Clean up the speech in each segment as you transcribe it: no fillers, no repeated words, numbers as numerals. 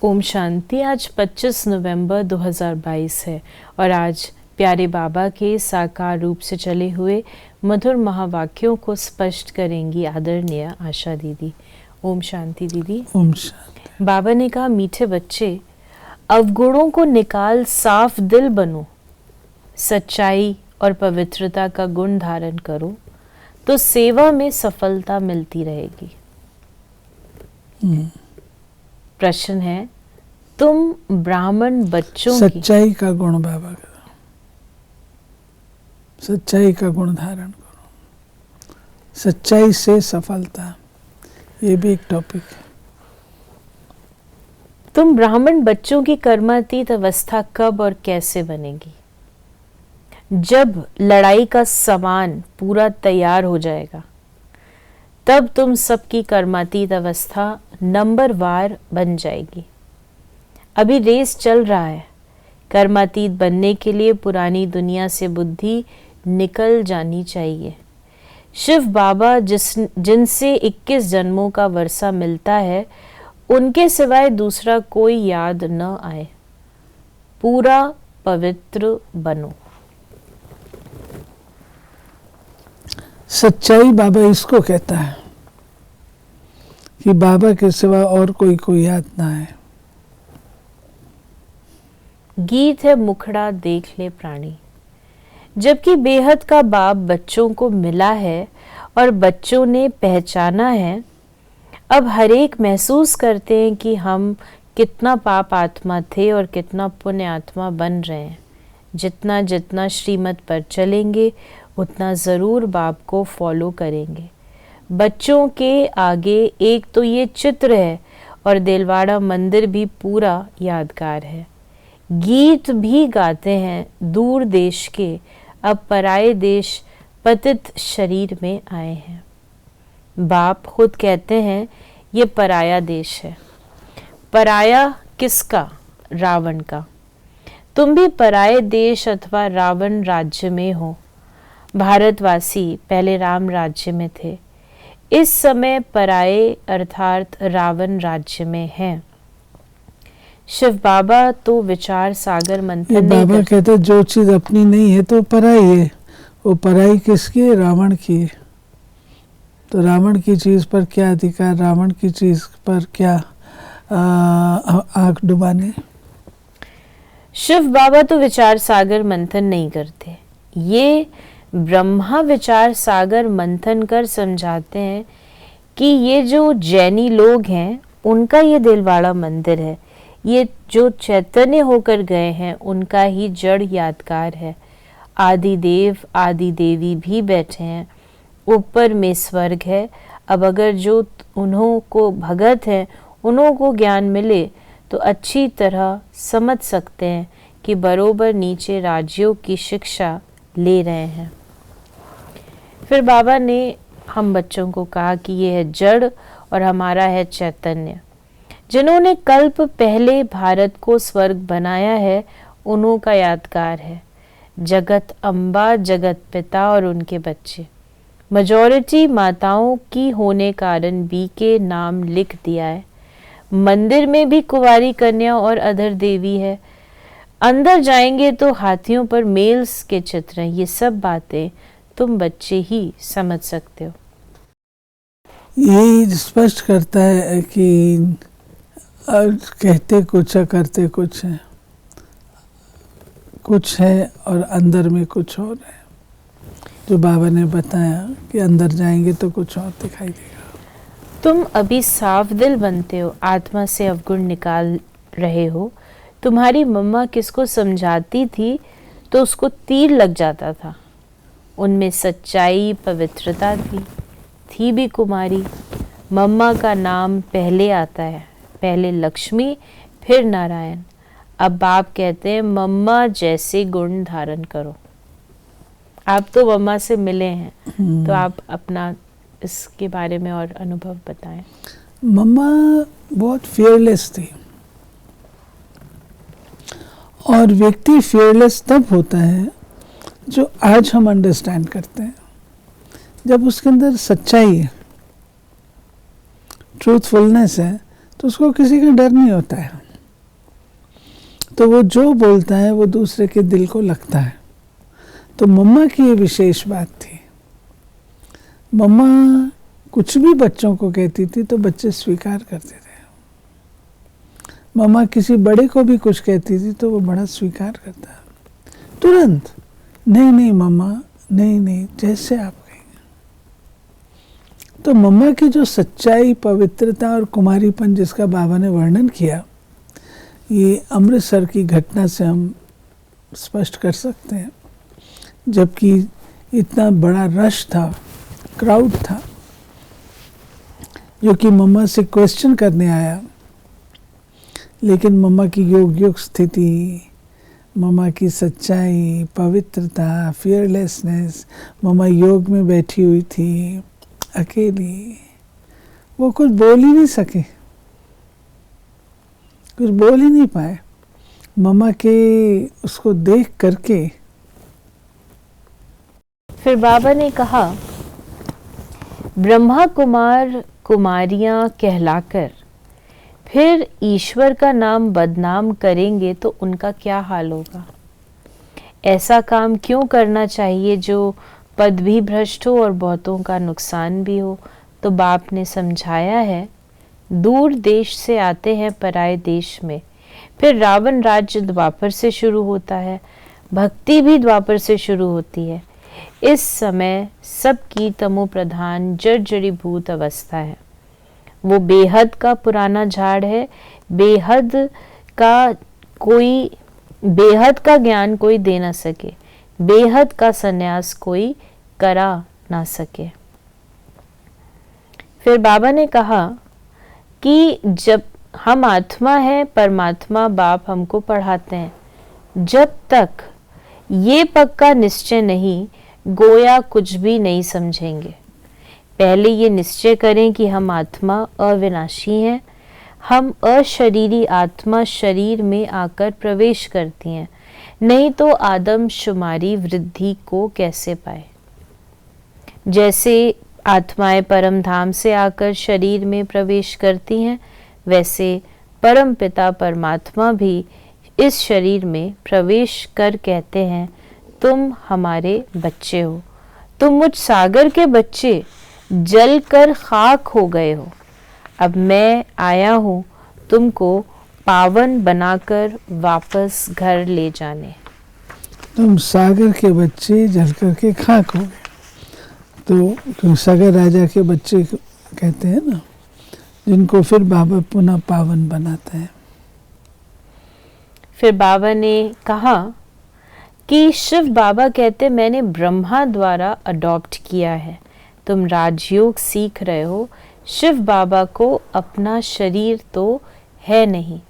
ओम शांति। आज 25 नवंबर 2022 है और आज प्यारे बाबा के साकार रूप से चले हुए मधुर महावाक्यों को स्पष्ट करेंगी आदरणीय आशा दीदी। ओम शांति दीदी। ओम शांति। बाबा ने कहा, मीठे बच्चे, अवगुणों को निकाल साफ दिल बनो, सच्चाई और पवित्रता का गुण धारण करो तो सेवा में सफलता मिलती रहेगी। प्रश्न है, तुम ब्राह्मण बच्चों की सच्चाई का गुण बाबा का, सच्चाई का गुण धारण करो, सच्चाई से सफलता, ये भी एक टॉपिक है। तुम ब्राह्मण बच्चों की कर्मातीत अवस्था कब और कैसे बनेगी? जब लड़ाई का सामान पूरा तैयार हो जाएगा तब तुम सबकी कर्मातीत अवस्था नंबरवार बन जाएगी। अभी रेस चल रहा है। कर्मातीत बनने के लिए पुरानी दुनिया से बुद्धि निकल जानी चाहिए। शिव बाबा जिनसे 21 जन्मों का वर्षा मिलता है, उनके सिवाय दूसरा कोई याद न आए। पूरा पवित्र बनो। सच्चाई बाबा इसको कहता है कि बाबा के सिवा और कोई याद ना आए। गीत है मुखड़ा देख ले प्राणी। जबकि बेहद का बाप बच्चों को मिला है और बच्चों ने पहचाना है, अब हर एक महसूस करते हैं कि हम कितना पाप आत्मा थे और कितना पुण्य आत्मा बन रहे हैं। जितना जितना श्रीमत पर चलेंगे उतना ज़रूर बाप को फॉलो करेंगे। बच्चों के आगे एक तो ये चित्र है और देलवाड़ा मंदिर भी पूरा यादगार है। गीत भी गाते हैं दूर देश के, अब पराए देश पतित शरीर में आए हैं। बाप खुद कहते हैं ये पराया देश है। पराया किसका? रावण का। तुम भी पराए देश अथवा रावण राज्य में हो। भारतवासी पहले राम राज्य में थे, इस समय पराए अर्थात रावण राज्य में हैं। शिव बाबा तो विचार सागर मंथन नहीं बाबा कहते जो चीज अपनी नहीं है तो पराई है। वो पराई किसकी है? रावण की। तो रावण की चीज पर क्या अधिकार, रावण की चीज पर क्या आंख डुबाने। शिव बाबा तो विचार सागर मंथन नहीं करते। ये ब्रह्मा विचार सागर मंथन कर समझाते हैं कि ये जो जैनी लोग हैं उनका ये दिलवाड़ा मंदिर है। ये जो चैतन्य होकर गए हैं उनका ही जड़ यादगार है। आदि देव आदि देवी भी बैठे हैं। ऊपर में स्वर्ग है। अब अगर जो उन्हों को भगत है, उन्हों को ज्ञान मिले तो अच्छी तरह समझ सकते हैं कि बरोबर नीचे राज्यों की शिक्षा ले रहे हैं। फिर बाबा ने हम बच्चों को कहा कि ये है जड़ और हमारा है चैतन्य। जिन्होंने कल्प पहले भारत को स्वर्ग बनाया है उन्हों का यादगार है। जगत अम्बा, जगत पिता और उनके बच्चे। मेजॉरिटी माताओं की होने कारण बी के नाम लिख दिया है। मंदिर में भी कुंवारी कन्या और अधर देवी है। अंदर जाएंगे तो हाथियों पर मेल्स के चित्र हैं। ये सब बातें तुम बच्चे ही समझ सकते हो। ये स्पष्ट करता है कि कहते कुछ है, करते कुछ है, कुछ है और अंदर में कुछ और है। जो बाबा ने बताया कि अंदर जाएंगे तो कुछ और दिखाई देगा। तुम अभी साफ दिल बनते हो, आत्मा से अवगुण निकाल रहे हो। तुम्हारी मम्मा किसको समझाती थी तो उसको तीर लग जाता था। उनमें सच्चाई पवित्रता थी भी कुमारी। मम्मा का नाम पहले आता है, पहले लक्ष्मी फिर नारायण। अब बाप कहते हैं मम्मा जैसे गुण धारण करो। आप तो मम्मा से मिले हैं, तो आप अपना इसके बारे में और अनुभव बताएं। मम्मा बहुत फियरलेस थी और व्यक्ति फियरलेस तब होता है जो आज हम अंडरस्टैंड करते हैं, जब उसके अंदर सच्चाई है, ट्रूथफुलनेस है, तो उसको किसी का डर नहीं होता है। तो वो जो बोलता है वो दूसरे के दिल को लगता है। तो मम्मा की ये विशेष बात थी। मम्मा कुछ भी बच्चों को कहती थी तो बच्चे स्वीकार करते थे। मम्मा किसी बड़े को भी कुछ कहती थी तो वो बड़ा स्वीकार करता, तुरंत। नहीं नहीं मम्मा, नहीं नहीं, जैसे आप कहेंगे। तो मम्मा की जो सच्चाई, पवित्रता और कुमारीपन जिसका बाबा ने वर्णन किया, ये अमृतसर की घटना से हम स्पष्ट कर सकते हैं। जबकि इतना बड़ा रश था, क्राउड था, जो कि मम्मा से क्वेश्चन करने आया, लेकिन मम्मा की योग स्थिति, मम्मा की सच्चाई, पवित्रता, फियरलेसनेस, मम्मा योग में बैठी हुई थी अकेली, वो कुछ बोल ही नहीं सके, कुछ बोल ही नहीं पाए। मम्मा के उसको देख करके फिर बाबा ने कहा, ब्रह्मा कुमार कुमारियां कहलाकर फिर ईश्वर का नाम बदनाम करेंगे तो उनका क्या हाल होगा। ऐसा काम क्यों करना चाहिए जो पद भी भ्रष्ट हो और बहुतों का नुकसान भी हो। तो बाप ने समझाया है, दूर देश से आते हैं पराए देश में, फिर रावण राज्य द्वापर से शुरू होता है, भक्ति भी द्वापर से शुरू होती है। इस समय सबकी तमो प्रधान जर्जरीभूत अवस्था है। वो बेहद का पुराना झाड़ है। बेहद का ज्ञान कोई दे ना सके, बेहद का संन्यास कोई करा ना सके। फिर बाबा ने कहा कि जब हम आत्मा है, परमात्मा बाप हमको पढ़ाते हैं, जब तक ये पक्का निश्चय नहीं, गोया कुछ भी नहीं समझेंगे। पहले ये निश्चय करें कि हम आत्मा अविनाशी हैं। हम अशरीरी आत्मा शरीर में आकर प्रवेश करती हैं, नहीं तो आदम शुमारी वृद्धि को कैसे पाए। जैसे आत्माएं परम धाम से आकर शरीर में प्रवेश करती हैं, वैसे परम पिता परमात्मा भी इस शरीर में प्रवेश कर कहते हैं, तुम हमारे बच्चे हो, तुम मुझ सागर के बच्चे जल कर खाक हो गए हो। अब मैं आया हूँ तुमको पावन बनाकर वापस घर ले जाने। तुम सागर के बच्चे जल करके खाक हो गए। तो सागर राजा के बच्चे कहते हैं ना, जिनको फिर बाबा पुनः पावन बनाते हैं। फिर बाबा ने कहा कि शिव बाबा कहते, मैंने ब्रह्मा द्वारा अडॉप्ट किया है, तुम राजयोग सीख रहे हो। शिव बाबा को अपना शरीर तो है नहीं।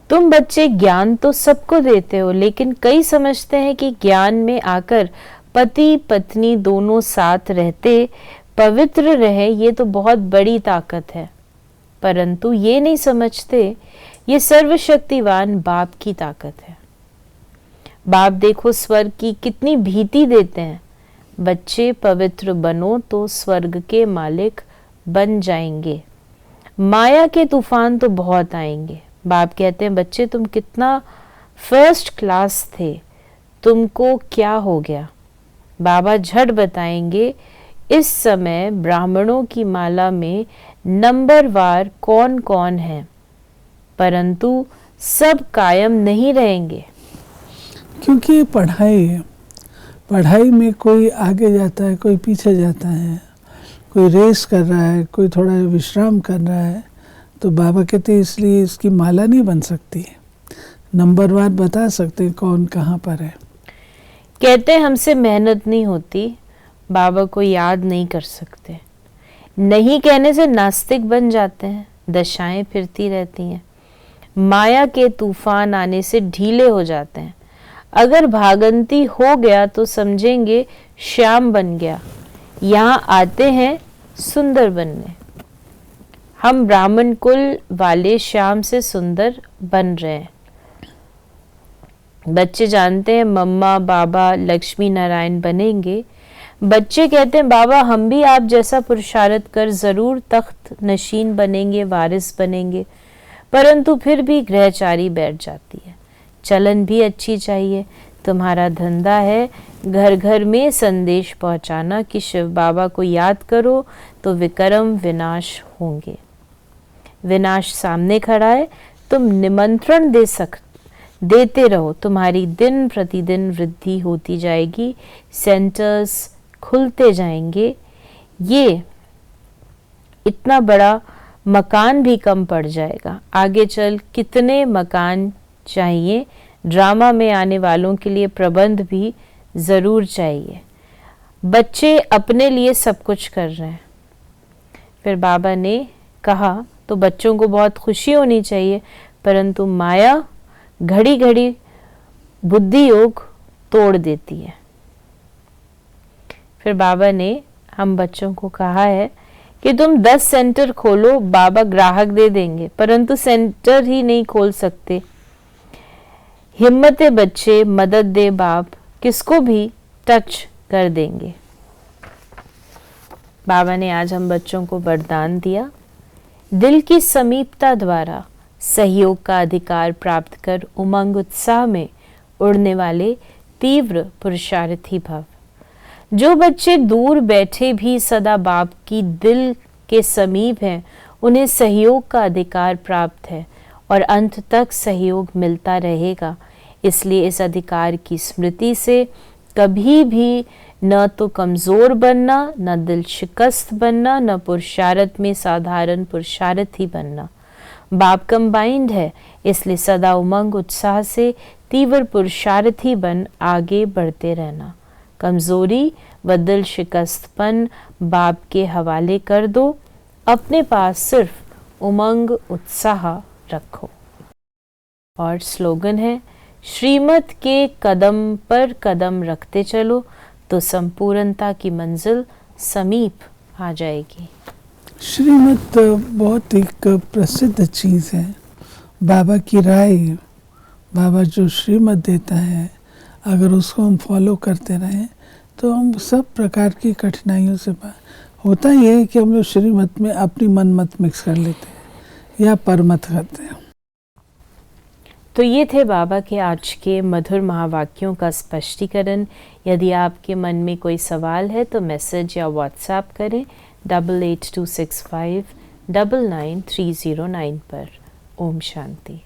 तुम बच्चे ज्ञान तो सबको देते हो, लेकिन कई समझते हैं कि ज्ञान में आकर पति पत्नी दोनों साथ रहते पवित्र रहे, ये तो बहुत बड़ी ताकत है। परंतु ये नहीं समझते ये सर्वशक्तिवान बाप की ताकत है। बाप देखो स्वर्ग की कितनी भीति देते हैं। बच्चे पवित्र बनो तो स्वर्ग के मालिक बन जाएंगे। माया के तूफान तो बहुत आएंगे। बाप कहते हैं, बच्चे तुम कितना फर्स्ट क्लास थे, तुमको क्या हो गया। बाबा झट बताएंगे, इस समय ब्राह्मणों की माला में नंबरवार कौन कौन है, परंतु सब कायम नहीं रहेंगे। क्योंकि ये पढ़ाई है। पढ़ाई में कोई आगे जाता है, कोई पीछे जाता है, कोई रेस कर रहा है, कोई थोड़ा विश्राम कर रहा है। तो बाबा कहते हैं इसलिए इसकी माला नहीं बन सकती। नंबरवार बता सकते हैं कौन कहाँ पर है। कहते हैं हमसे मेहनत नहीं होती, बाबा को याद नहीं कर सकते। नहीं कहने से नास्तिक बन जाते हैं, दशाएं फिरती रहती हैं। माया के तूफान आने से ढीले हो जाते हैं। अगर भागंती हो गया तो समझेंगे श्याम बन गया। यहाँ आते हैं सुंदर बनने। हम ब्राह्मण कुल वाले श्याम से सुंदर बन रहे हैं। बच्चे जानते हैं मम्मा बाबा लक्ष्मी नारायण बनेंगे। बच्चे कहते हैं बाबा हम भी आप जैसा पुरुषार्थ कर जरूर तख्त नशीन बनेंगे, वारिस बनेंगे। परंतु फिर भी ग्रहचारी बैठ जाती है। चलन भी अच्छी चाहिए। तुम्हारा धंधा है घर घर में संदेश पहुंचाना कि शिव बाबा को याद करो तो विक्रम विनाश होंगे। विनाश सामने खड़ा है, तुम निमंत्रण देते रहो, तुम्हारी दिन प्रतिदिन वृद्धि होती जाएगी, सेंटर्स खुलते जाएंगे। ये इतना बड़ा मकान भी कम पड़ जाएगा। आगे चल कितने मकान चाहिए, ड्रामा में आने वालों के लिए प्रबंध भी ज़रूर चाहिए। बच्चे अपने लिए सब कुछ कर रहे हैं। फिर बाबा ने कहा तो बच्चों को बहुत खुशी होनी चाहिए, परंतु माया घड़ी घड़ी बुद्धि योग तोड़ देती है। फिर बाबा ने हम बच्चों को कहा है कि तुम 10 सेंटर खोलो, बाबा ग्राहक दे देंगे, परंतु सेंटर ही नहीं खोल सकते। हिम्मते बच्चे, मदद दे बाप, किसको भी टच कर देंगे। बाबा ने आज हम बच्चों को वरदान दिया, दिल की समीपता द्वारा सहयोग का अधिकार प्राप्त कर उमंग उत्साह में उड़ने वाले तीव्र पुरुषार्थी भव। जो बच्चे दूर बैठे भी सदा बाप की दिल के समीप हैं, उन्हें सहयोग का अधिकार प्राप्त है और अंत तक सहयोग मिलता रहेगा। इसलिए इस अधिकार की स्मृति से कभी भी न तो कमजोर बनना, न दिल शिकस्त बनना, न पुरुषार्थ में साधारण पुरुषार्थी बनना। बाप कंबाइंड है, इसलिए सदा उमंग उत्साह से तीव्र पुरुषार्थी बन आगे बढ़ते रहना। कमजोरी व दिल शिकस्तपन बाप के हवाले कर दो, अपने पास सिर्फ उमंग उत्साह रखो। और स्लोगन है, श्रीमत के कदम पर कदम रखते चलो तो संपूर्णता की मंजिल समीप आ जाएगी। श्रीमत बहुत एक प्रसिद्ध चीज़ है। बाबा की राय, बाबा जो श्रीमत देता है, अगर उसको हम फॉलो करते रहें तो हम सब प्रकार की कठिनाइयों से होता ही है कि हम लोग श्रीमत में अपनी मन मत मिक्स कर लेते हैं या परमत करते हैं। तो ये थे बाबा के आज के मधुर महावाक्यों का स्पष्टीकरण। यदि आपके मन में कोई सवाल है तो मैसेज या व्हाट्सएप करें 8826599309 पर। ओम शांति।